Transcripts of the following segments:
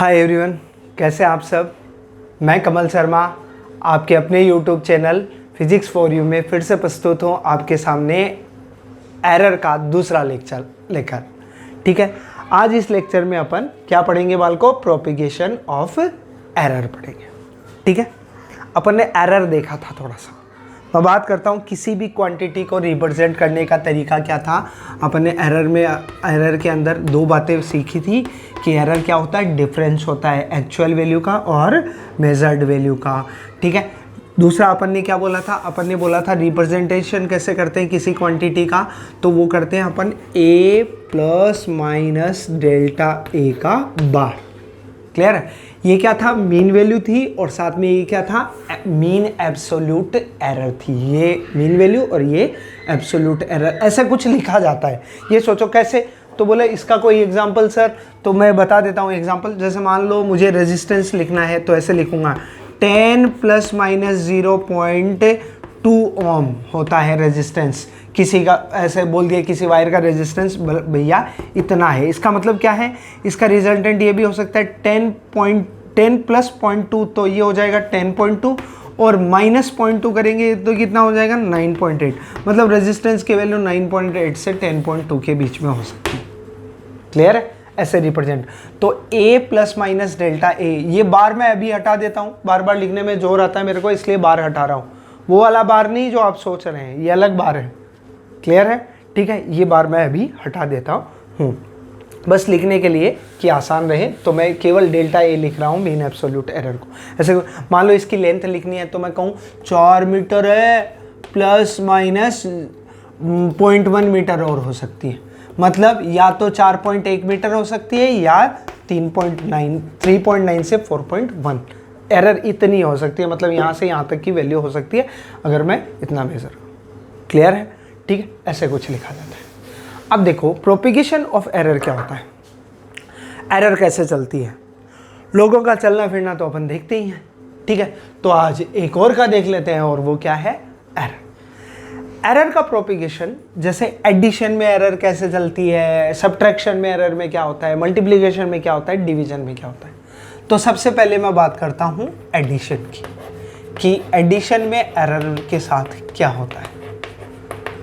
Hi everyone, कैसे आप सब। मैं कमल शर्मा आपके अपने YouTube channel physics for you में फिर से प्रस्तुत हूँ आपके सामने एरर का दूसरा लेक्चर लेकर। ठीक है, आज इस लेक्चर में अपन क्या पढ़ेंगे बालको? प्रोपिगेशन ऑफ एरर पढ़ेंगे। ठीक है, अपन ने एरर देखा था थोड़ा सा। मैं बात करता हूँ किसी भी क्वांटिटी को रिप्रेजेंट करने का तरीका क्या था। अपन ने एरर के अंदर दो बातें सीखी थी कि एरर क्या होता है, डिफरेंस होता है एक्चुअल वैल्यू का और मेजर्ड वैल्यू का। ठीक है, दूसरा अपन ने क्या बोला था? अपन ने बोला था रिप्रेजेंटेशन कैसे करते हैं किसी क्वांटिटी का, तो वो करते हैं अपन a plus minus delta A का बार। क्लियर है? ये क्या था? मीन वैल्यू थी और साथ में ये क्या था? मीन एब्सोल्यूट एरर थी। ये मीन वैल्यू और ये एब्सोल्यूट एरर, ऐसा कुछ लिखा जाता है। ये सोचो कैसे, तो बोले इसका कोई एग्जांपल सर, तो मैं बता देता हूँ एग्जांपल। जैसे मान लो मुझे रेजिस्टेंस लिखना है तो ऐसे लिखूंगा 10 प्लस माइनस 0.2 ओम होता है रेजिस्टेंस। किसी का ऐसे बोल दिया किसी वायर का रेजिस्टेंस भैया इतना है, इसका मतलब क्या है? इसका रिजल्टेंट ये भी हो सकता है 10 प्लस 0.2, तो ये हो जाएगा 10.2 और माइनस 0.2 करेंगे तो कितना हो जाएगा? 9.8। मतलब रेजिस्टेंस की वैल्यू 9.8 से 10.2 के बीच में हो सकती है। क्लियर है? ऐसे रिप्रेजेंट। तो a plus minus delta A, ये बार मैं अभी हटा देता हूँ, बार बार लिखने में जोर आता है मेरे को, इसलिए बार हटा रहा हूँ। वो वाला बार नहीं जो आप सोच रहे हैं, ये अलग बार है। क्लियर है? ठीक है, ये बार मैं अभी हटा देता हूँ बस लिखने के लिए कि आसान रहे, तो मैं केवल डेल्टा ए लिख रहा हूँ मीन एब्सोल्यूट एरर को। ऐसे मान लो इसकी लेंथ लिखनी है तो मैं कहूँ 4 मीटर है प्लस माइनस 0.1 मीटर और हो सकती है। मतलब या तो 4.1 मीटर हो सकती है या 3.9 से 4.1 एरर इतनी हो सकती है। मतलब यहाँ से यहाँ तक की वैल्यू हो सकती है अगर मैं इतना मेजर करूँ। क्लियर है? ठीक है, ऐसे कुछ लिखा जाता है। अब देखो प्रोपिगेशन ऑफ एरर क्या होता है, एरर कैसे चलती है। लोगों का चलना फिरना तो अपन देखते ही हैं। ठीक है, तो आज एक और का देख लेते हैं और वो क्या है? एरर। एरर का प्रोपिगेशन, जैसे एडिशन में एरर कैसे चलती है, सब्ट्रैक्शन में एरर में क्या होता है, मल्टीप्लिकेशन में क्या होता है, डिवीजन में क्या होता है। तो सबसे पहले मैं बात करता हूँ एडिशन की, कि एडिशन में एरर के साथ क्या होता है।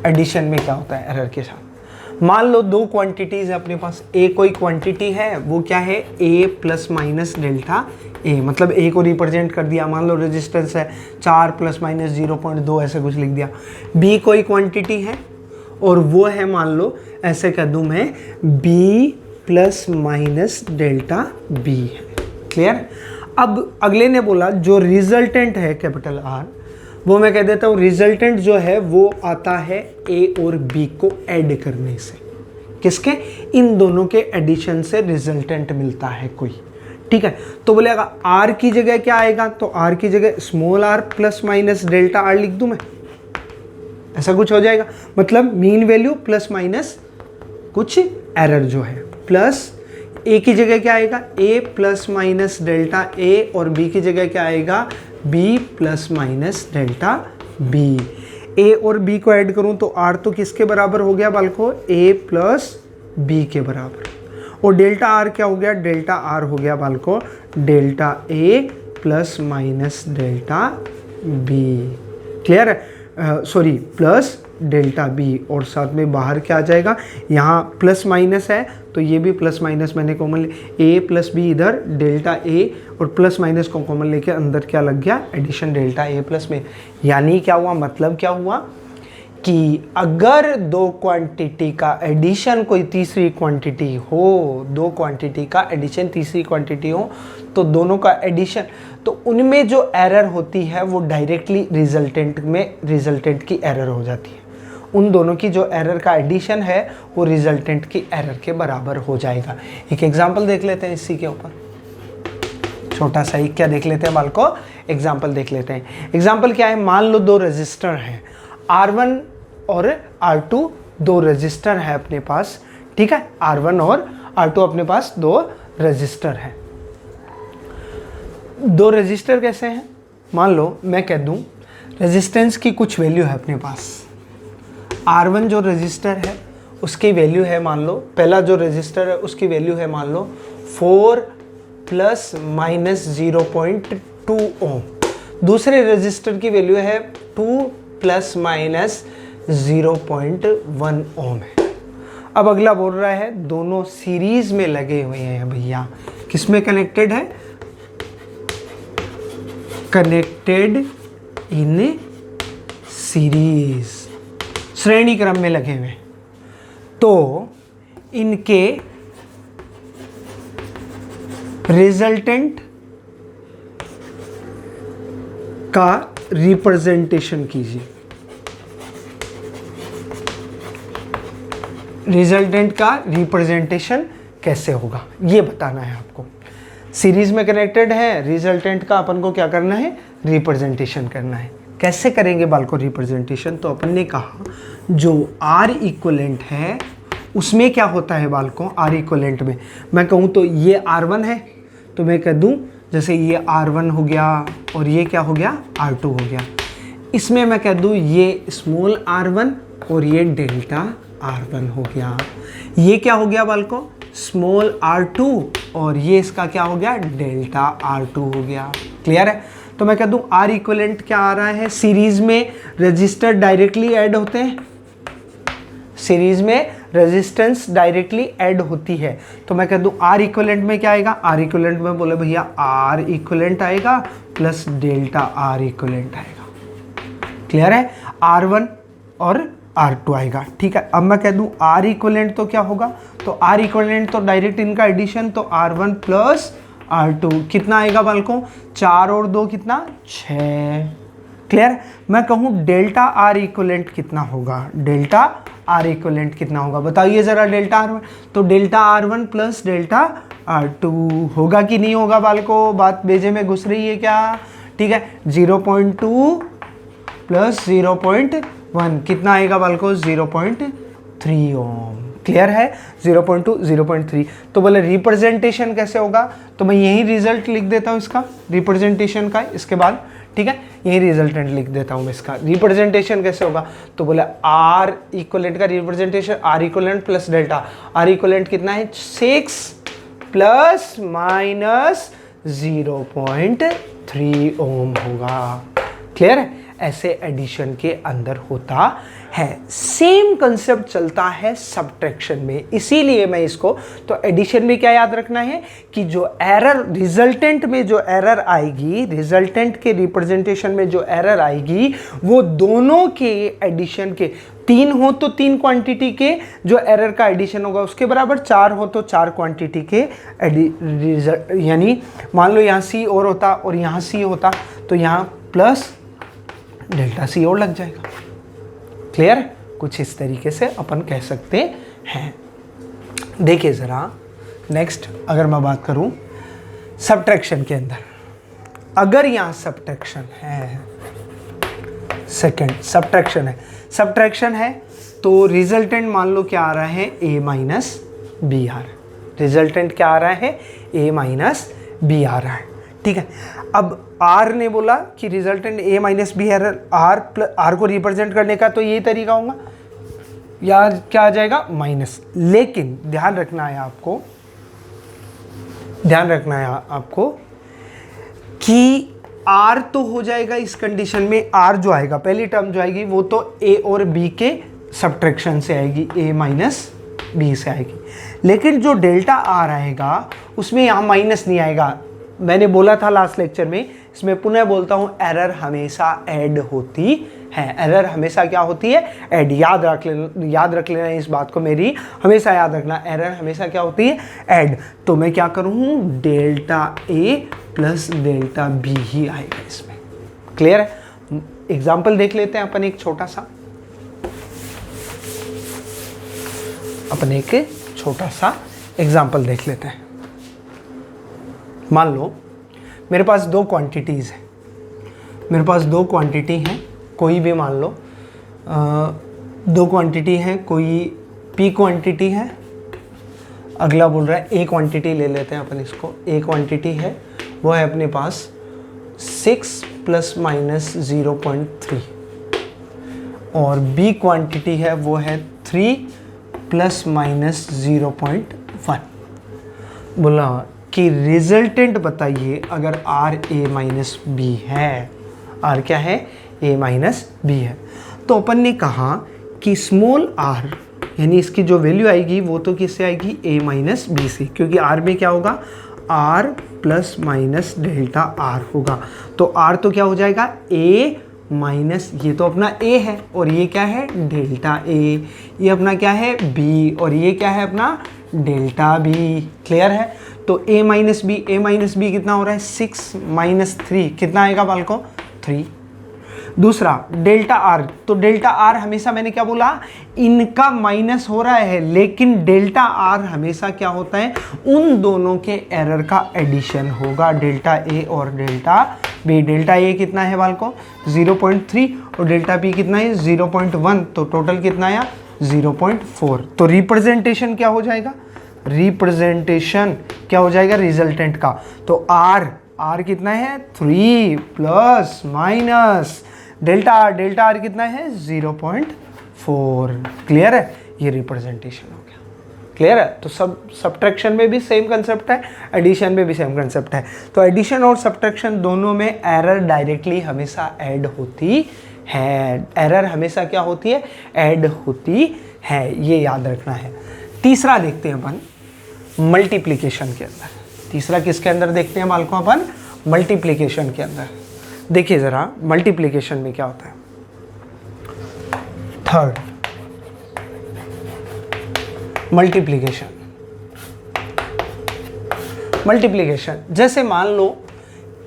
एडिशन में क्या होता है एरर के साथ? मान लो दो क्वांटिटीज है अपने पास। ए कोई क्वांटिटी है, वो क्या है? a plus minus delta A, मतलब a को रिप्रेजेंट कर दिया। मान लो रेजिस्टेंस है 4 प्लस माइनस 0.2, ऐसे कुछ लिख दिया। b कोई क्वांटिटी है और वो है, मान लो ऐसे कर दूं मैं, b plus minus delta b है। क्लियर? अब अगले ने बोला जो रिजल्टेंट है कैपिटल R, वो मैं कह देता हूँ रिजल्टेंट जो है वो आता है a और b को ऐड करने से। किसके? इन दोनों के एडिशन से रिजल्टेंट मिलता है कोई। ठीक है, तो बोलेगा r की जगह क्या आएगा? तो r की जगह small r plus minus delta r लिख दूं मैं, ऐसा कुछ हो जाएगा। मतलब मीन वैल्यू प्लस माइनस कुछ एरर जो है, प्लस a की जगह क्या आएगा? a plus minus delta a और b की जगह क्या आएगा? b plus minus delta b। a और b को ऐड करूं तो r तो किसके बराबर हो गया बालको? a प्लस b के बराबर। और डेल्टा r क्या हो गया? डेल्टा r हो गया बालको delta a plus minus delta b। Clear है? सॉरी, प्लस डेल्टा बी, और साथ में बाहर क्या आ जाएगा? यहाँ प्लस माइनस है तो ये भी प्लस माइनस मैंने कॉमन ए प्लस बी, इधर डेल्टा ए और प्लस माइनस को कॉमन लेके अंदर क्या लग गया? एडिशन डेल्टा ए प्लस में। यानी क्या हुआ? मतलब क्या हुआ कि अगर दो क्वांटिटी का एडिशन कोई तीसरी क्वांटिटी हो, दो क्वांटिटी का एडिशन तीसरी क्वांटिटी हो, तो दोनों का एडिशन, तो उनमें जो एरर होती है वो डायरेक्टली रिजल्टेंट में, रिजल्टेंट की एरर हो जाती है। उन दोनों की जो एरर का एडिशन है वो रिजल्टेंट की एरर के बराबर हो जाएगा। एक एग्जांपल देख लेते हैं इसी के ऊपर, छोटा सा ही क्या देख लेते हैं बालको? एग्जांपल देख लेते हैं। एग्जांपल क्या है? मान लो दो रजिस्टर हैं R1 और R2, दो रजिस्टर है अपने पास। ठीक है, R1 और R2 अपने पास दो रजिस्टर है। दो रजिस्टर कैसे हैं? मान लो मैं कह दूं रेजिस्टेंस की कुछ वैल्यू है अपने पास। R1 जो रजिस्टर है उसकी वैल्यू है, मान लो पहला जो रजिस्टर है उसकी वैल्यू है मान लो 4 प्लस माइनस 0.2 ओम। दूसरे रेजिस्टर की वैल्यू है 2 प्लस माइनस 0.1 ओम है। अब अगला बोल रहा है दोनों सीरीज में लगे हुए हैं भैया। किस में कनेक्टेड है? कनेक्टेड इन सीरीज, श्रेणी क्रम में लगे हुए। तो इनके रिजल्टेंट का रिप्रेजेंटेशन कीजिए। रिजल्टेंट का रिप्रेजेंटेशन कैसे होगा ये बताना है आपको। सीरीज में कनेक्टेड है, रिजल्टेंट का अपन को क्या करना है? रिप्रेजेंटेशन करना है। कैसे करेंगे बाल को रिप्रेजेंटेशन? तो अपन ने कहा जो R इक्वलेंट है उसमें क्या होता है बाल को? R इक्वलेंट में मैं कहूँ तो ये R1 है, तो मैं कह दूँ जैसे ये R1 हो गया और ये क्या हो गया? R2 हो गया। इसमें मैं कह दूँ ये स्मॉल r1 और ये डेल्टा R1 हो गया। ये क्या हो गया बाल को? स्मॉल r2 और ये इसका क्या हो गया? डेल्टा R2 हो गया। क्लियर है? तो मैं कह दूं R इक्विवेलेंट क्या आ रहा है? सीरीज में रजिस्टर डायरेक्टली ऐड होते हैं, सीरीज में रेजिस्टेंस डायरेक्टली ऐड होती है। तो मैं कह दूं R इक्विवेलेंट में क्या आएगा? R इक्विवेलेंट में बोले भैया R इक्विवेलेंट आएगा प्लस डेल्टा R इक्विवेलेंट आएगा। क्लियर है? R1 और R2 आएगा। ठीक है, अब मैं कह दूं R इक्विवेलेंट तो क्या होगा? तो R इक्विवेलेंट तो डायरेक्ट इनका एडिशन, तो R1 प्लस R2 कितना आएगा बालकों? 4 और 2 कितना? 6। क्लियर? मैं कहूँ डेल्टा R इक्विवेलेंट कितना होगा? डेल्टा R इक्विवेलेंट कितना होगा बताइए ज़रा? डेल्टा R1 तो delta R1 plus delta R2 होगा कि नहीं होगा बालकों? बात बेजे में घुस रही है क्या? ठीक है, 0.2 प्लस 0.1 कितना आएगा बालकों? 0.3 ओम। क्लियर है? 0.2 0.3। तो बोले रिप्रेजेंटेशन कैसे होगा? तो मैं यही रिजल्ट लिख देता हूँ इसका, रिप्रेजेंटेशन का इसके बाद। ठीक है, यही रिजल्टेंट लिख देता हूँ मैं इसका। रिप्रेजेंटेशन कैसे होगा? तो बोले R इक्विवेलेंट का representation R equivalent plus delta. R equivalent कितना है? 6 प्लस माइनस 0.3 ओम होगा। क्लियर है? ऐसे एडिशन के अंदर होता है। सेम कंसेप्ट चलता है सब्ट्रैक्शन में, इसीलिए मैं इसको, तो एडिशन में क्या याद रखना है कि जो एरर रिजल्टेंट में जो एरर आएगी, रिजल्टेंट के रिप्रेजेंटेशन में जो एरर आएगी वो दोनों के एडिशन के, 3 हो तो 3 क्वांटिटी के जो एरर का एडिशन होगा उसके बराबर, 4 हो तो 4 क्वांटिटी के यानी मान लो यहाँ C और होता और यहाँ C होता तो यहाँ प्लस डेल्टा C और लग जाएगा। क्लियर? कुछ इस तरीके से अपन कह सकते हैं। देखिए ज़रा नेक्स्ट, अगर मैं बात करूं सब्ट्रैक्शन के अंदर, अगर यहाँ सब्ट्रैक्शन है, सेकंड सब्ट्रैक्शन है तो रिजल्टेंट मान लो क्या आ रहा है? A माइनस B आ रहा है। रिजल्टेंट क्या आ रहा है? A माइनस B आ रहा है। ठीक है, अब R ने बोला कि रिजल्टेंट A माइनस बी है, R को रिप्रेजेंट करने का तो यही तरीका होगा, या क्या आ जाएगा? माइनस। लेकिन ध्यान रखना है आपको कि R तो हो जाएगा इस कंडीशन में, R जो आएगा पहली टर्म जो आएगी वो तो A और B के सब्ट्रैक्शन से आएगी, A माइनस B से आएगी। लेकिन जो डेल्टा R आएगा उसमें यहाँ माइनस नहीं आएगा। मैंने बोला था लास्ट लेक्चर में, इसमें पुनः बोलता हूँ, एरर हमेशा ऐड होती है। एरर हमेशा क्या होती है? ऐड। याद रख लेना इस बात को, मेरी हमेशा याद रखना, एरर हमेशा क्या होती है? ऐड। तो मैं क्या करूँ? Delta A plus delta B ही आएगा इसमें। क्लियर है? एग्जाम्पल देख लेते हैं अपन एक छोटा सा एग्जाम्पल देख लेते हैं। मान लो मेरे पास 2 क्वांटिटीज़ हैं, मेरे पास 2 क्वांटिटी हैं, कोई भी मान लो 2 क्वांटिटी हैं, कोई P क्वांटिटी है, अगला बोल रहा है A क्वांटिटी ले लेते हैं अपन इसको। A क्वांटिटी है वो है अपने पास 6 प्लस माइनस 0.3 और B क्वांटिटी है वो है 3 प्लस माइनस 0.1। बोला कि रिजल्टेंट बताइए अगर आर ए माइनस बी है, आर क्या है, ए माइनस बी है। तो अपन ने कहा कि स्मॉल आर यानी इसकी जो वैल्यू आएगी वो तो किससे आएगी, ए माइनस बी से, क्योंकि आर में क्या होगा, r plus minus delta r होगा। तो आर तो क्या हो जाएगा, ए माइनस, ये तो अपना ए है और ये क्या है, डेल्टा ए, ये अपना क्या है, बी, और ये क्या है अपना डेल्टा बी। क्लियर है। तो ए माइनस बी कितना हो रहा है, 6 माइनस 3 कितना आएगा बालको, 3। दूसरा डेल्टा आर, तो डेल्टा आर हमेशा मैंने क्या बोला, इनका माइनस हो रहा है, लेकिन डेल्टा आर हमेशा क्या होता है, उन दोनों के एरर का एडिशन होगा, डेल्टा ए और डेल्टा बी। डेल्टा ए कितना है बालको, 0.3 और डेल्टा बी कितना है, 0.1, तो टोटल कितना आया, 0.4। तो रिप्रेजेंटेशन क्या हो जाएगा, रिप्रेजेंटेशन क्या हो जाएगा रिजल्टेंट का। तो आर कितना है, 3 प्लस माइनस डेल्टा आर कितना है, 0.4। क्लियर है, ये रिप्रेजेंटेशन हो गया। क्लियर है। तो सब्ट्रैक्शन में भी सेम कंसेप्ट है, एडिशन में भी सेम कंसेप्ट है। तो एडिशन और सब्ट्रैक्शन दोनों में एरर डायरेक्टली हमेशा ऐड होती है, एरर हमेशा क्या होती है, ऐड होती है, ये याद रखना है। तीसरा देखते हैं अपन मल्टीप्लिकेशन के अंदर। तीसरा किसके अंदर देखते हैं बालकों, अपन मल्टीप्लिकेशन के अंदर। देखिए ज़रा मल्टीप्लिकेशन में क्या होता है, थर्ड मल्टीप्लिकेशन जैसे मान लो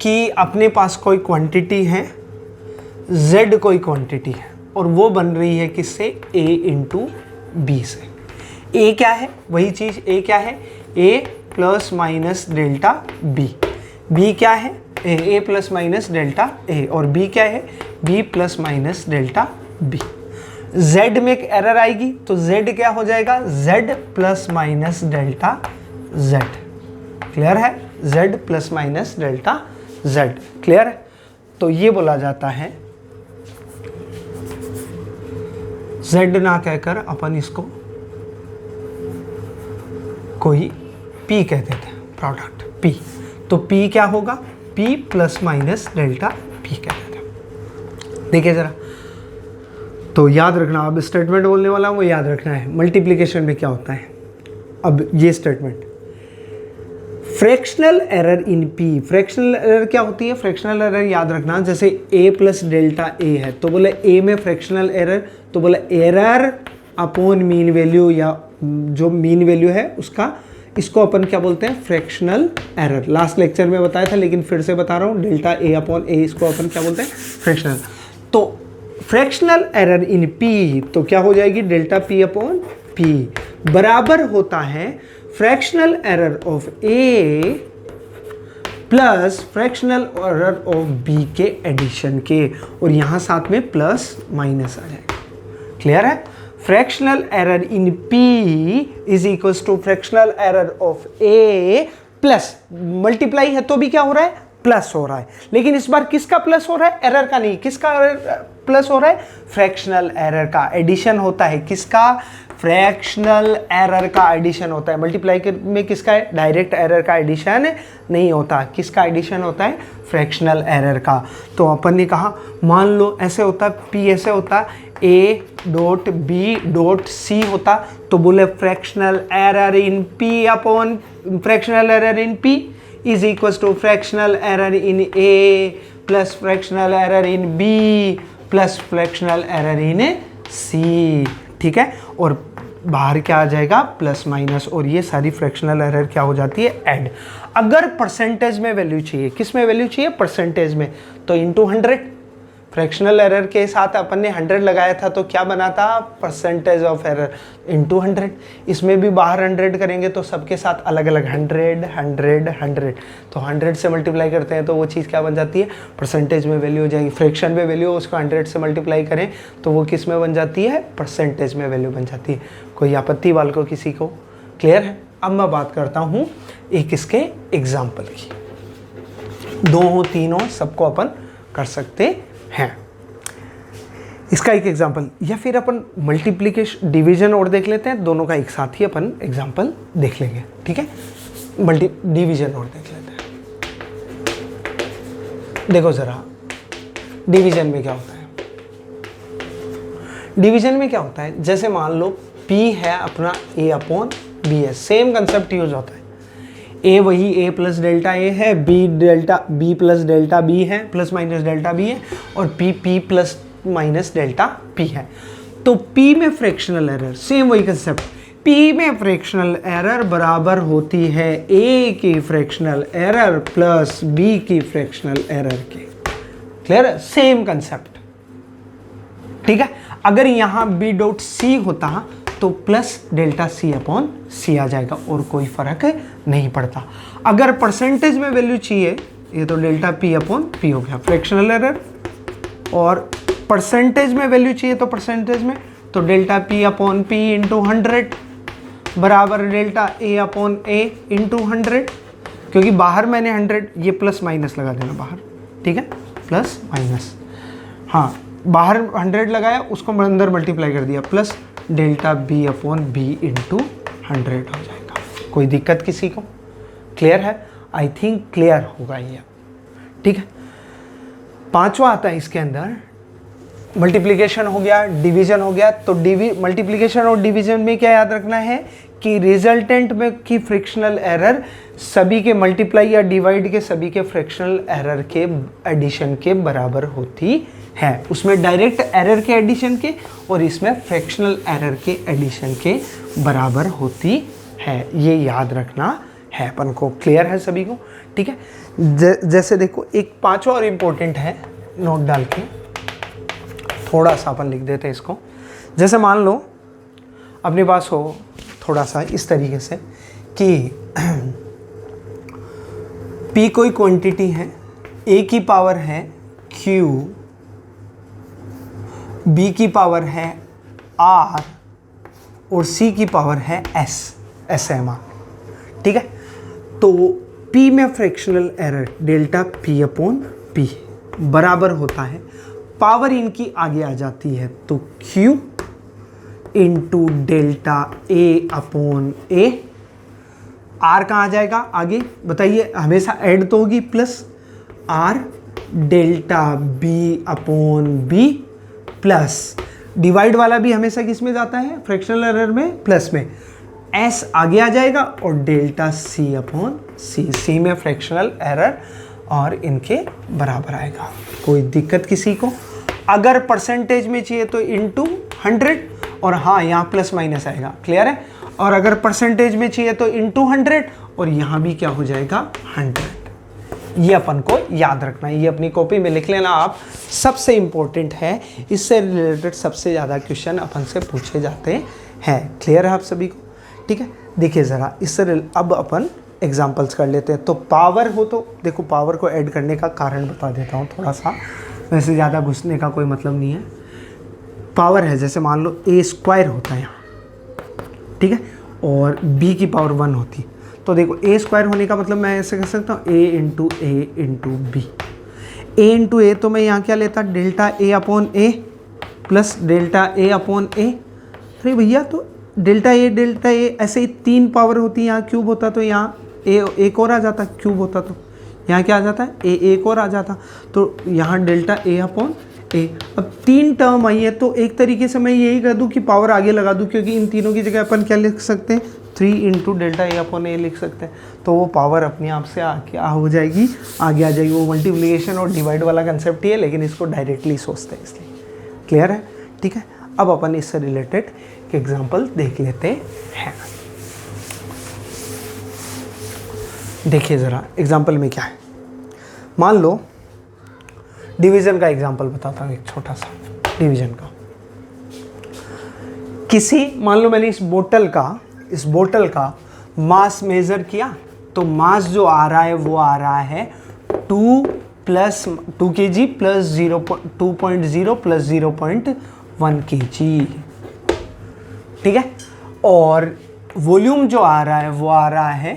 कि अपने पास कोई क्वांटिटी है, z कोई क्वांटिटी है और वो बन रही है किससे, a इंटू बी से। a क्या है, वही चीज़ a क्या है, a plus minus delta b, b क्या है, a plus minus delta a, और b क्या है, b plus minus delta b। z में एक एरर आएगी तो z क्या हो जाएगा, z plus minus delta z। Clear है, z plus minus delta z। Clear है। तो ये बोला जाता है, z ना कहकर अपन इसको कोई p कह देते हैं, प्रोडक्ट p। तो p क्या होगा, p plus minus delta p कह देते हैं। देखिए जरा, तो याद रखना, अब स्टेटमेंट बोलने वाला हूँ वो याद रखना है। मल्टीप्लिकेशन में क्या होता है, अब ये statement, fractional error in p। Fractional error क्या होती है, फ्रैक्शनल एरर याद रखना, जैसे a प्लस डेल्टा a है तो बोले a में फ्रैक्शनल एरर, तो बोले एरर अपॉन मीन वैल्यू, या जो मीन वैल्यू है उसका, इसको अपन क्या बोलते हैं, फ्रैक्शनल एरर। लास्ट लेक्चर में बताया था लेकिन फिर से बता रहा हूँ, डेल्टा a अपॉन a, इसको अपन क्या बोलते हैं, फ्रैक्शनल। तो फ्रैक्शनल एरर इन p, तो क्या हो जाएगी, डेल्टा p अपॉन p बराबर होता है fractional error of a plus fractional error of b के एडिशन के, और यहाँ साथ में प्लस माइनस आ जाएगा। क्लियर है। Fractional error in p is equals to fractional error of a plus, multiply है तो भी क्या हो रहा है, प्लस हो रहा है, लेकिन इस बार किसका प्लस हो रहा है, एरर का नहीं, किसका प्लस हो रहा है, फ्रैक्शनल एरर का एडिशन होता है। किसका, फ्रैक्शनल एरर का एडिशन होता है। मल्टीप्लाई में किसका है, डायरेक्ट एरर का एडिशन नहीं होता, किसका एडिशन होता है, फ्रैक्शनल एरर का। तो अपन ने कहा, मान लो ऐसे होता, p ऐसे होता, a dot b dot c होता, तो बोले fractional error in p upon fractional error in p is equal to fractional error in a plus fractional error in b plus fractional error in c। ठीक है, और बाहर क्या आ जाएगा, plus minus, और ये सारी फ्रैक्शनल एरर क्या हो जाती है, ऐड। अगर परसेंटेज में वैल्यू चाहिए, किस में वैल्यू चाहिए, परसेंटेज में, तो इंटू 100। फ्रैक्शनल एरर के साथ अपन ने 100 लगाया था तो क्या बना था, परसेंटेज ऑफ एरर इंटू 100। इसमें भी बाहर 100 करेंगे तो सबके साथ अलग अलग 100 100 100, तो 100 से मल्टीप्लाई करते हैं तो वो चीज़ क्या बन जाती है, परसेंटेज में वैल्यू हो जाएगी। फ्रैक्शन में वैल्यू उसको 100 से मल्टीप्लाई करें तो वो किस में बन जाती है, परसेंटेज में वैल्यू बन जाती है। कोई आपत्ति वाल को किसी को, क्लियर है। अब मैं बात करता हूँ एक इसके एग्जाम्पल की, 2 हो 3 हो सबको अपन कर सकते हैं। इसका एक एग्जाम्पल, या फिर अपन मल्टीप्लिकेशन डिवीजन और देख लेते हैं, दोनों का एक साथ ही अपन एग्जाम्पल देख लेंगे। ठीक है, डिवीजन और देख लेते हैं। देखो ज़रा डिवीजन में क्या होता है। डिवीजन में क्या होता है, जैसे मान लो P है अपना A अपॉन B है, सेम कंसेप्ट यूज होता है। A वही A प्लस डेल्टा A है, B प्लस डेल्टा B है, प्लस माइनस डेल्टा B है, और P plus minus delta P है। तो P में फ्रैक्शनल एरर, सेम वही कंसेप्ट, P में फ्रैक्शनल एरर बराबर होती है A की फ्रैक्शनल एरर प्लस B की फ्रैक्शनल एरर के। क्लियर है, सेम कंसेप्ट। ठीक है, अगर यहाँ B डॉट C होता तो plus delta C upon C आ जाएगा और कोई फर्क नहीं पड़ता। अगर परसेंटेज में वैल्यू चाहिए, ये तो डेल्टा P अपॉन P हो गया फ्रैक्शनल एरर, और परसेंटेज में वैल्यू चाहिए तो परसेंटेज में तो delta P upon P into 100 बराबर delta A upon A into 100, क्योंकि बाहर मैंने 100, ये प्लस माइनस लगा देना बाहर। ठीक है, प्लस माइनस, हाँ बाहर 100 लगाया, उसको अंदर मल्टीप्लाई कर दिया, plus delta B upon B into 100 हो जाएगा। कोई दिक्कत किसी को? क्लियर है? आई थिंक क्लियर होगा ये। ठीक है, पांचवा आता है इसके अंदर, मल्टीप्लिकेशन हो गया, डिवीजन हो गया। तो मल्टीप्लिकेशन और डिवीजन में क्या याद रखना है कि रिजल्टेंट में की फ्रैक्शनल एरर सभी के मल्टीप्लाई या डिवाइड के सभी के फ्रैक्शनल एरर के एडिशन के बराबर होती है। उसमें डायरेक्ट एरर के एडिशन के और इसमें फ्रैक्शनल एरर के एडिशन के बराबर होती है, ये याद रखना है अपन को। क्लियर है सभी को? ठीक है, जैसे देखो एक पांचवा और इम्पोर्टेंट है, नोट डाल के थोड़ा सा अपन लिख देते हैं इसको। जैसे मान लो अपने पास हो थोड़ा सा इस तरीके से कि P कोई क्वांटिटी है, A की पावर है Q, B की पावर है R और C की पावर है S, SMR। ठीक है, तो P में fractional error delta P upon P बराबर होता है, पावर इनकी आगे आ जाती है तो Q into delta A upon A। R कहाँ आ जाएगा आगे बताइए, हमेशा ऐड तो होगी, plus R delta B upon B plus divide वाला भी हमेशा किस में जाता है, फ्रैक्शनल एरर में, प्लस में, S आगे आ जाएगा और delta C upon C, C में फ्रैक्शनल एरर और इनके बराबर आएगा। कोई दिक्कत किसी को? अगर परसेंटेज में चाहिए तो इंटू 100, और हाँ यहाँ प्लस माइनस आएगा। क्लियर है? और अगर परसेंटेज में चाहिए तो इंटू 100 और यहाँ भी क्या हो जाएगा 100। ये अपन को याद रखना है, ये अपनी कॉपी में लिख लेना आप, सबसे इम्पोर्टेंट है, इससे रिलेटेड सबसे ज़्यादा क्वेश्चन अपन से पूछे जाते हैं। क्लियर है आप सभी को? ठीक है, देखिए ज़रा इससे अब अपन एग्जाम्पल्स कर लेते हैं। तो पावर हो तो देखो, पावर को ऐड करने का कारण बता देता हूँ थोड़ा सा, वैसे ज़्यादा घुसने का कोई मतलब नहीं है। पावर है, जैसे मान लो A स्क्वायर होता है यहाँ, ठीक है, और B की पावर 1 होती, तो देखो A स्क्वायर होने का मतलब मैं ऐसे कह सकता हूँ A into B। A into A तो मैं यहाँ क्या लेता, delta A upon A plus delta A upon A। अरे भैया तो डेल्टा A ऐसे ही 3 पावर होती है, यहाँ क्यूब होता तो यहाँ A एक और आ जाता, क्यूब होता तो यहाँ क्या आ जाता है, A एक और आ जाता, तो यहाँ डेल्टा A अपॉन A। अब 3 टर्म आई है तो एक तरीके से मैं यही कर दूँ कि पावर आगे लगा दूँ, क्योंकि इन तीनों की जगह अपन क्या लिख सकते हैं, 3 into delta A upon A लिख सकते हैं, तो वो पावर अपने आप से हो जाएगी, आगे आ जाएगी। वो मल्टीप्लिकेशन और डिवाइड वाला कंसेप्ट ही है, लेकिन इसको डायरेक्टली सोचते हैं इसलिए। क्लियर है? ठीक है, अब अपन इससे रिलेटेड एग्जाम्पल देख लेते हैं। देखिए ज़रा एग्जाम्पल में क्या है, मान लो डिवीज़न का एग्जाम्पल बताता हूँ, एक छोटा सा डिवीज़न का। मान लो मैंने इस बोतल का मास मेज़र किया, तो मास जो आ रहा है वो आ रहा है 2 kg प्लस 2.0 प्लस 0.1 kg। ठीक है, और वॉल्यूम जो आ रहा है वो आ रहा है,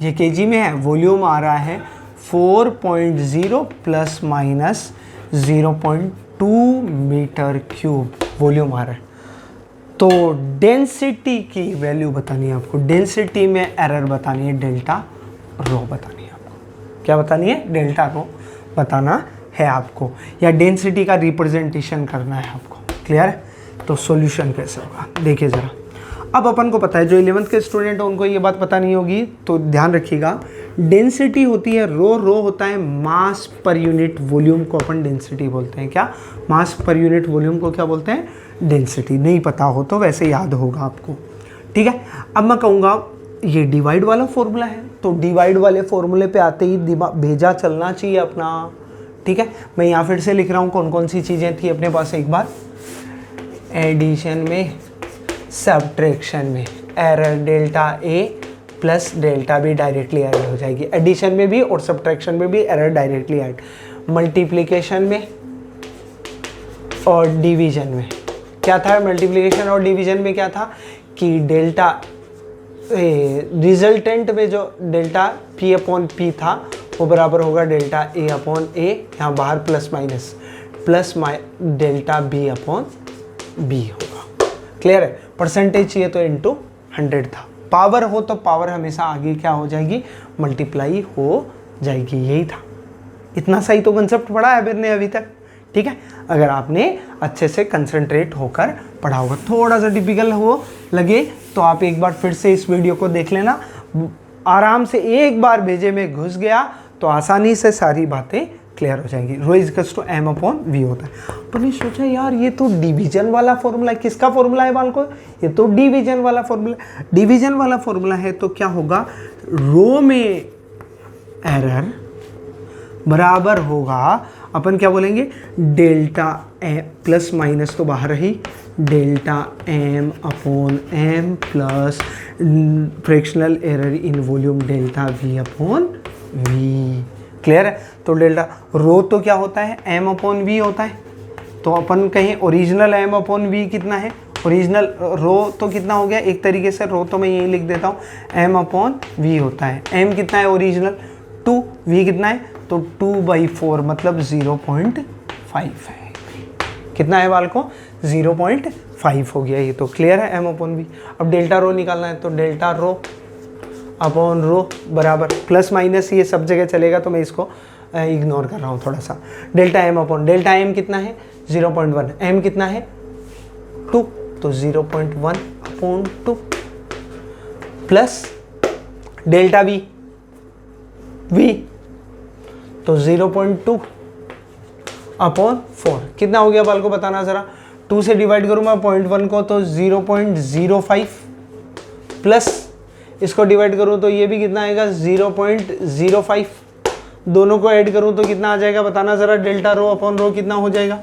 ये केजी में है, वॉल्यूम आ रहा है 4.0 plus minus 0.2 metre cube volume आ रहा है। तो डेंसिटी की वैल्यू बतानी है आपको, डेंसिटी में एरर बतानी है डेल्टा रो बतानी है आपको। क्या बतानी है? डेल्टा रो बताना है आपको, या डेंसिटी का रिप्रेजेंटेशन करना है आपको। क्लियर है? तो सॉल्यूशन कैसे होगा देखिए ज़रा। अब अपन को पता है, जो 11th के स्टूडेंट हैं उनको ये बात पता नहीं होगी, तो ध्यान रखिएगा। डेंसिटी होती है रो होता है मास पर यूनिट वॉल्यूम को अपन डेंसिटी बोलते हैं। क्या? मास पर यूनिट वॉल्यूम को क्या बोलते हैं? डेंसिटी। नहीं पता हो तो वैसे याद होगा आपको। ठीक है, अब मैं कहूँगा ये डिवाइड वाला फॉर्मूला है, तो डिवाइड वाले फॉर्मूले पे आते ही भेजा चलना चाहिए अपना। ठीक है, मैं यहाँ फिर से लिख रहा हूँ कौन कौन सी चीज़ें थी अपने पास एक बार। एडिशन में, सब्ट्रैक्शन में error delta A plus delta be directly add हो जाएगी। एडिशन में भी और सब्ट्रैक्शन में भी एरर डायरेक्टली ऐड। मल्टीप्लिकेशन में और डिवीजन में क्या था? मल्टीप्लिकेशन और डिवीजन में क्या था कि डेल्टा रिजल्टेंट में जो डेल्टा पी अपॉन पी था वो बराबर होगा डेल्टा ए अपॉन ए, यहाँ बाहर plus delta B upon b होगा। क्लियर है? परसेंटेज चाहिए तो इनटू 100 था। पावर हो तो पावर हमेशा आगे क्या हो जाएगी? मल्टीप्लाई हो जाएगी। यही था। इतना सही तो कंसेप्ट पढ़ा है मैंने अभी तक। ठीक है, अगर आपने अच्छे से कंसंट्रेट होकर पढ़ा होगा। थोड़ा सा डिफिकल्ट हो लगे तो आप एक बार फिर से इस वीडियो को देख लेना। आराम से एक बार भेजे में घुस गया तो आसानी से सारी बातें क्लियर हो जाएंगी। Rho is to M upon V होता है। अपने सोचा यार ये तो डिवीजन वाला फॉर्मूला है। किसका फॉर्मूला है बाल को? ये तो डिवीजन वाला फॉर्मूला। डिवीजन वाला फॉर्मूला है तो क्या होगा? रो में एरर बराबर होगा, अपन क्या बोलेंगे? डेल्टा ए प्लस माइनस तो बाहर ही, delta M upon M plus fractional error in volume delta V upon V. Clear है? तो डेल्टा रो तो क्या होता है? एम अपॉन वी होता है। तो अपन कहें ओरिजिनल एम अपॉन वी कितना है? ओरिजिनल रो तो कितना हो गया? एक तरीके से रो तो मैं यही लिख देता हूँ, एम अपॉन वी होता है। एम कितना है ओरिजिनल? 2। वी कितना है? तो 2/4 मतलब 0.5 है। कितना है बाल को? 0.5 हो गया ये तो। क्लियर है? M upon v. अब डेल्टा रो निकालना है तो डेल्टा रो अपॉन रो बराबर प्लस माइनस ये सब जगह चलेगा तो मैं इसको इग्नोर कर रहा हूँ थोड़ा सा। Delta M upon delta m कितना है? 0.1। एम कितना है? 2, तो 0.1 upon 2 plus delta v v तो 0.2 अपॉन 4। कितना हो गया बाल को बताना ज़रा। 2 से डिवाइड करूँ मैं 0.1 को तो 0.05 प्लस इसको डिवाइड करूँ तो ये भी कितना आएगा? 0.05। दोनों को ऐड करूँ तो कितना आ जाएगा बताना ज़रा। डेल्टा रो अपॉन रो कितना हो जाएगा?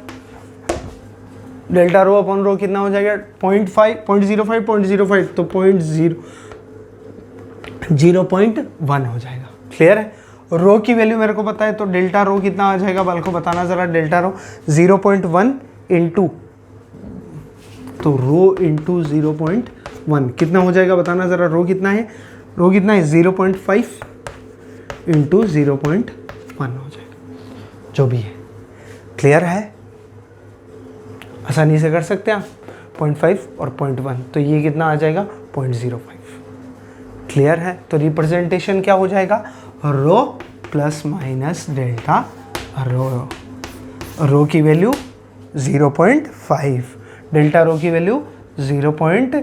डेल्टा रो अपॉन रो कितना हो जाएगा? 0.05 तो 0.1 हो जाएगा। क्लियर है? रो की वैल्यू मेरे को पता है तो डेल्टा रो कितना आ जाएगा बाल को बताना ज़रा। डेल्टा रो 0.1 इंटू, तो रो इंटू 0.1 कितना हो जाएगा बताना ज़रा। रो कितना है? रो कितना है? 0.5 इंटू 0.1 हो जाएगा, जो भी है। क्लियर है? आसानी से कर सकते हैं आप। 0.5 और 0.1 तो ये कितना आ जाएगा? 0.05। क्लियर है? तो रिप्रेजेंटेशन क्या हो जाएगा? रो प्लस माइनस डेल्टा रो। रो की वैल्यू 0.5, डेल्टा रो की वैल्यू 0.05।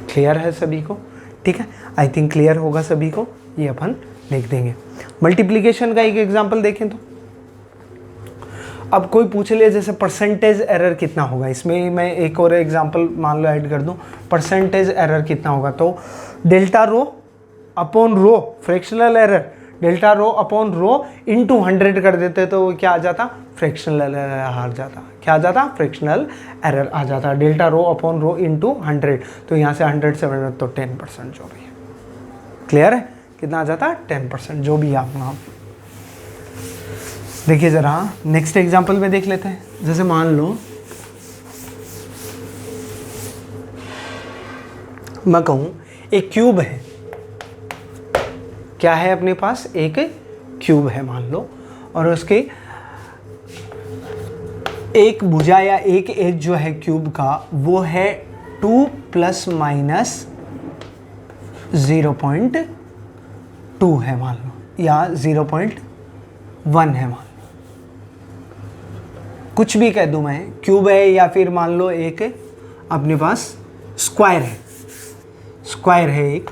क्लियर है सभी को? ठीक है, आई थिंक क्लियर होगा सभी को। ये अपन लिख देंगे। मल्टीप्लिकेशन का एक एग्जांपल देखें तो अब कोई पूछ ले जैसे परसेंटेज एरर कितना होगा, इसमें मैं एक और एग्जांपल मान लो ऐड कर दूं। परसेंटेज एरर कितना होगा तो delta rho upon rho fractional error, delta rho upon rho into 100 कर देते तो क्या आ जाता? फ्रैक्शनल एरर आ जाता। क्या आ जाता? फ्रैक्शनल एरर आ जाता। Delta rho upon rho into 100 तो यहाँ से 100 से 100 तो 10% जो भी है। क्लियर है? कितना आ जाता? 10% जो भी आप नाम। देखिए ज़रा नेक्स्ट एग्जांपल में देख लेते हैं। जैसे मान लो मैं कहूँ एक क्यूब है। क्या है अपने पास? एक क्यूब है मान लो, और उसके एक भुजा या एक एज जो है क्यूब का वो है 2 प्लस माइनस 0.2 है मान लो, या 0.1 है मान लो, कुछ भी कह दूं मैं, क्यूब है या फिर मान लो एक अपने पास स्क्वायर है, स्क्वायर है एक,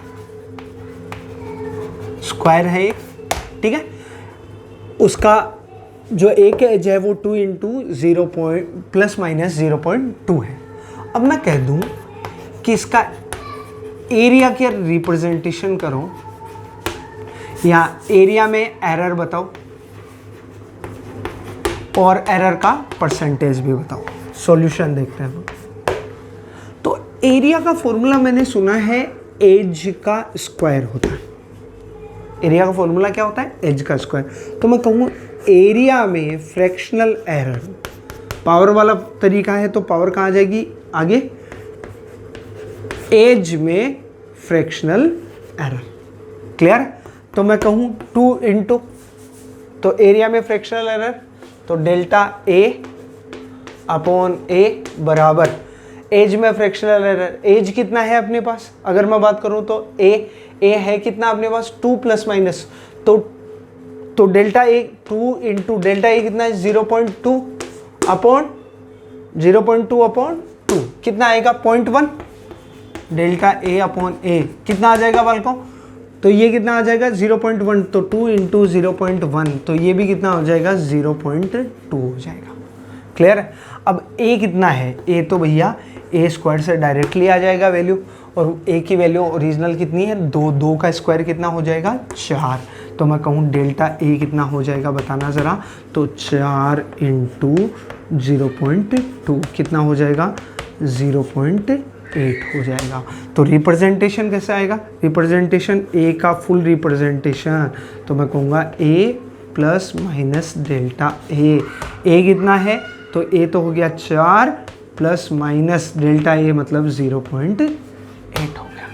स्क्वायर है एक, ठीक है। उसका जो एक एज है वो 2 इंटू 0 प्लस माइनस 0.2 है। अब मैं कह दूं कि इसका एरिया के रिप्रेजेंटेशन करो, या एरिया में एरर बताओ और एरर का परसेंटेज भी बताओ। सॉल्यूशन देखते हैं। तो एरिया का फॉर्मूला मैंने सुना है एज का स्क्वायर होता है। एरिया का फॉर्मूला क्या होता है? एज का स्क्वायर। तो मैं कहूँ एरिया में फ्रैक्शनल एरर, पावर वाला तरीका है तो पावर कहाँ आ जाएगी आगे, एज में फ्रैक्शनल एरर। क्लियर? तो मैं कहूँ 2 इंटू, तो एरिया में फ्रैक्शनल एरर, तो डेल्टा ए अपॉन ए बराबर एज में फ्रैक्शनल एरर। एज कितना है अपने पास? अगर मैं बात करूं तो ए है कितना अपने पास? 2 प्लस माइनस, तो डेल्टा ए 2 इंटू डेल्टा ए कितना है? 0.2 अपॉन 0.2 अपॉन 2 कितना आएगा? 0.1। डेल्टा ए अपॉन ए कितना आ जाएगा बालकों? तो ये कितना आ जाएगा? 0.1, तो 2 इंटू 0.1, तो ये भी कितना हो जाएगा? 0.2 हो जाएगा। क्लियर है? अब ए कितना है? ए तो भैया ए स्क्वायर से डायरेक्टली आ जाएगा वैल्यू, और ए की वैल्यू ओरिजिनल कितनी है? 2, 2 का स्क्वायर कितना हो जाएगा? 4। तो मैं कहूँ डेल्टा ए कितना हो जाएगा बताना ज़रा। तो 4 इंटू 0.2 कितना हो जाएगा? 0.8 हो जाएगा। तो रिप्रेजेंटेशन कैसे आएगा? रिप्रेजेंटेशन ए का फुल रिप्रेजेंटेशन, तो मैं कहूँगा ए प्लस माइनस डेल्टा ए। ए कितना है? तो ए तो हो गया 4 प्लस माइनस डेल्टा ए मतलब 0.8 हो गया।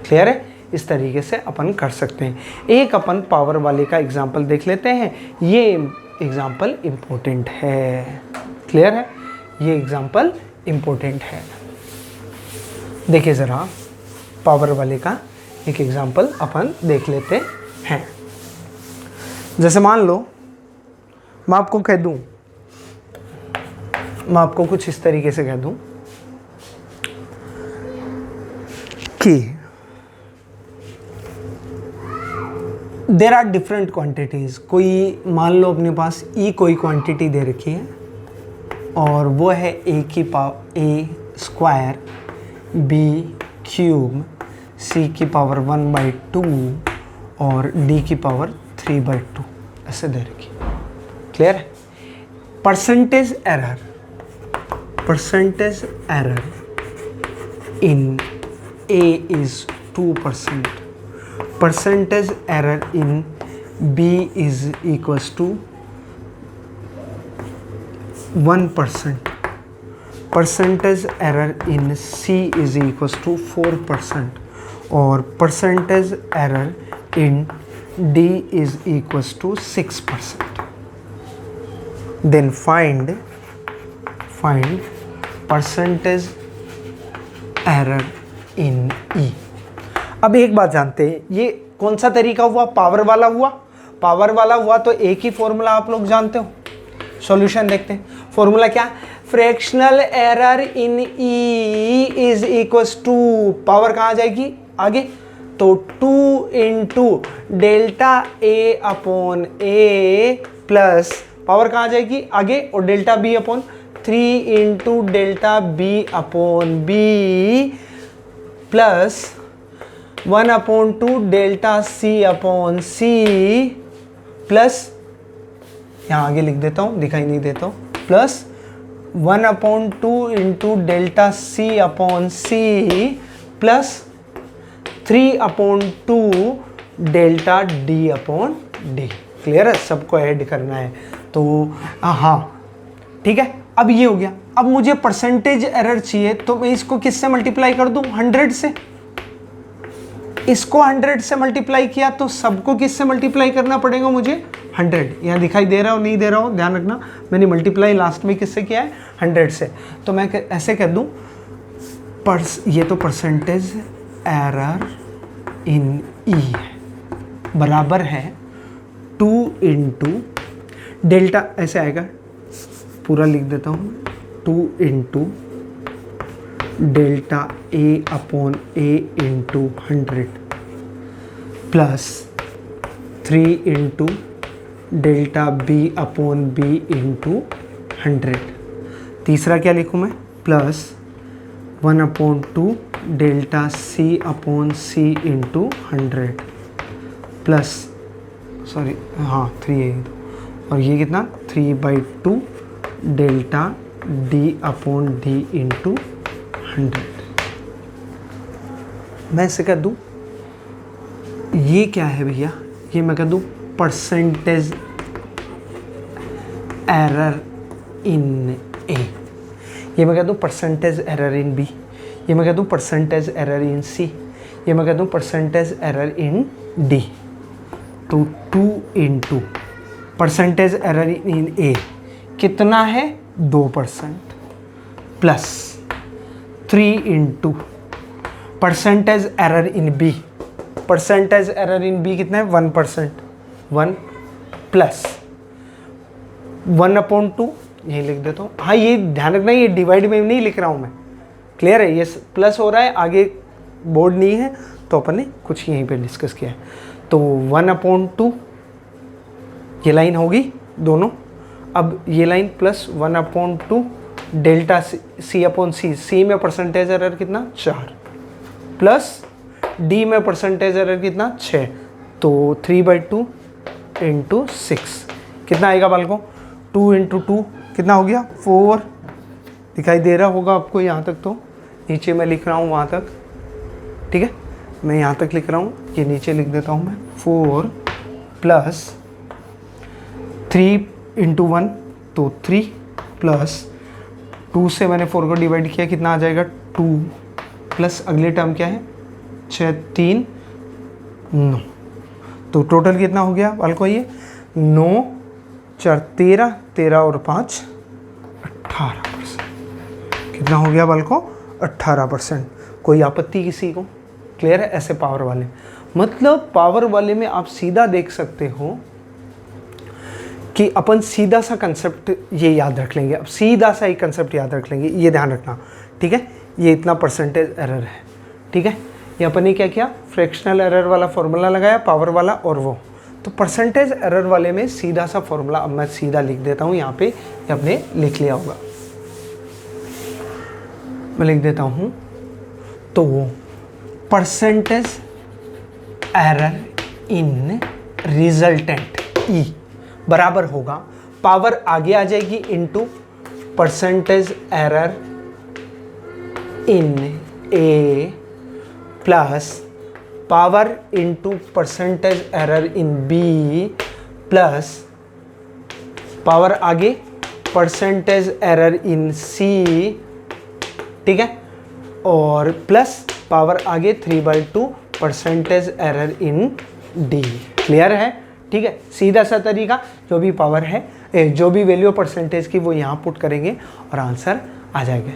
क्लियर है? इस तरीके से अपन कर सकते हैं। एक अपन पावर वाले का एग्जाम्पल देख लेते हैं। ये एग्जाम्पल इम्पोर्टेंट है। क्लियर है? ये एग्जाम्पल इम्पोर्टेंट है। देखिए ज़रा पावर वाले का एक एग्जाम्पल अपन देख लेते हैं। जैसे मान लो मैं आपको कह दूं, मैं आपको कुछ इस तरीके से कह दूं कि देर आर डिफरेंट क्वांटिटीज़। कोई मान लो अपने पास ई कोई क्वांटिटी दे रखी है, और वो है ए की पावर ए स्क्वायर बी क्यूब सी की पावर 1/2 और डी की पावर 3/2 ऐसे दे रखी। क्लियर है? Percentage error in A is 2%, percentage error in B is equals to 1%, percentage error in C is equals to 4%, और percentage error in D is equals to 6%. Then find percentage error in E। अब एक बात जानते हैं, ये कौन सा तरीका हुआ? पावर वाला हुआ। पावर वाला हुआ तो एक ही फॉर्मूला आप लोग जानते हो। सॉल्यूशन देखते हैं। फॉर्मूला क्या? Fractional error in E is equals to, power कहाँ आ जाएगी आगे, तो 2 into delta A upon a plus power कहाँ आ जाएगी आगे, और delta B upon 3 into delta B upon b plus 1/2 delta सी अपॉन सी प्लस, यहाँ आगे लिख देता हूँ, दिखाई नहीं देता हूँ, प्लस 1/2 इंटू डेल्टा सी upon c plus 3/2 delta D upon d. Clear है? सबको ऐड करना है। तो हाँ ठीक है, अब ये हो गया। अब मुझे परसेंटेज एरर चाहिए, तो मैं इसको किससे मल्टीप्लाई कर दूं? 100 से। इसको 100 से मल्टीप्लाई किया तो सबको किससे मल्टीप्लाई करना पड़ेगा मुझे? 100। यहाँ दिखाई दे रहा हो नहीं दे रहा हो ध्यान रखना, मैंने मल्टीप्लाई लास्ट में किससे किया है? 100 से। तो मैं ऐसे कर दूं ये तो परसेंटेज एरर इन ई है, बराबर है 2 इंटू डेल्टा, ऐसे आएगा, पूरा लिख देता हूँ, 2 into delta A upon A into 100 plus 3 into delta B upon B into 100। तीसरा क्या लिखूँ मैं, प्लस 1/2 डेल्टा सी upon C into 100 plus, sorry हाँ 3 है, और ये कितना 3/2 delta D upon D into 100। मैं इसे कर दूँ, ये क्या है भैया, ये मैं कर दूँ परसेंटेज एरर इन ए, ये मैं कह दूँ परसेंटेज एरर इन बी, ये मैं कह दूँ परसेंटेज एरर इन सी, ये मैं कह दूँ परसेंटेज एरर इन डी। तो 2 into percentage error in a कितना है 2% plus 3 into percentage error in b, percentage error in b कितना है 1%, 1 प्लस 1/2, यही लिख देता हूँ। हाँ ये ध्यान रखना, ये डिवाइड में नहीं लिख रहा हूँ मैं, क्लियर है, ये प्लस हो रहा है, आगे बोर्ड नहीं है तो अपन ने कुछ यहीं पे डिस्कस किया है। तो 1/2 ये लाइन होगी दोनों, अब ये लाइन प्लस 1/2 डेल्टा सी अपॉन सी, सी में परसेंटेज एरर कितना 4 प्लस डी में परसेंटेज एरर कितना 6, तो 3/2 इंटू 6 कितना आएगा बालकों, 2 इंटू 2 कितना हो गया 4, दिखाई दे रहा होगा आपको यहाँ तक, तो नीचे मैं लिख रहा हूँ वहाँ तक, ठीक है, मैं यहाँ तक लिख रहा हूँ, ये नीचे लिख देता हूँ मैं, 4 प्लस 3 इंटू 1 तो 3 प्लस 2 से मैंने 4 को डिवाइड किया, कितना आ जाएगा 2 प्लस अगले टर्म क्या है 6 3 9, तो टोटल कितना हो गया बालकों, ये 9 4 13, 13 और 5 18%, कितना हो गया बालकों 18%। कोई आपत्ति किसी को, क्लियर है। ऐसे पावर वाले, मतलब पावर वाले में आप सीधा देख सकते हो कि अपन सीधा सा कंसेप्ट ये याद रख लेंगे, अब सीधा सा ही कंसेप्ट याद रख लेंगे, ये ध्यान रखना, ठीक है। ये इतना परसेंटेज एरर है, ठीक है, ये अपन ने क्या किया, फ्रैक्शनल एरर वाला फॉर्मूला लगाया, पावर वाला और वो, तो परसेंटेज एरर वाले में सीधा सा फॉर्मूला, अब मैं सीधा लिख देता हूँ यहाँ पे, ये आपने लिख लिया होगा, मैं लिख देता हूँ, तो percentage error in resultant e बराबर होगा, पावर आगे आ जाएगी into percentage error in a plus power into percentage error in b plus power आगे परसेंटेज एरर इन सी, ठीक है, और प्लस पावर आगे 3/2 percentage error in d. Clear है, ठीक है। सीधा सा तरीका, जो भी पावर है, जो भी वैल्यू परसेंटेज की वो यहाँ पुट करेंगे और आंसर आ जाएगा।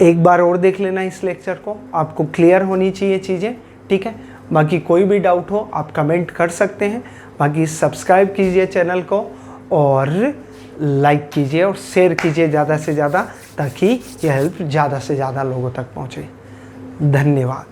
एक बार और देख लेना इस लेक्चर को, आपको क्लियर होनी चाहिए चीज़ें, ठीक है। बाकी कोई भी डाउट हो आप कमेंट कर सकते हैं, बाकी सब्सक्राइब कीजिए चैनल को और लाइक कीजिए और शेयर कीजिए ज़्यादा से ज़्यादा, ताकि यह हेल्प ज़्यादा से ज़्यादा लोगों तक पहुँचे। धन्यवाद।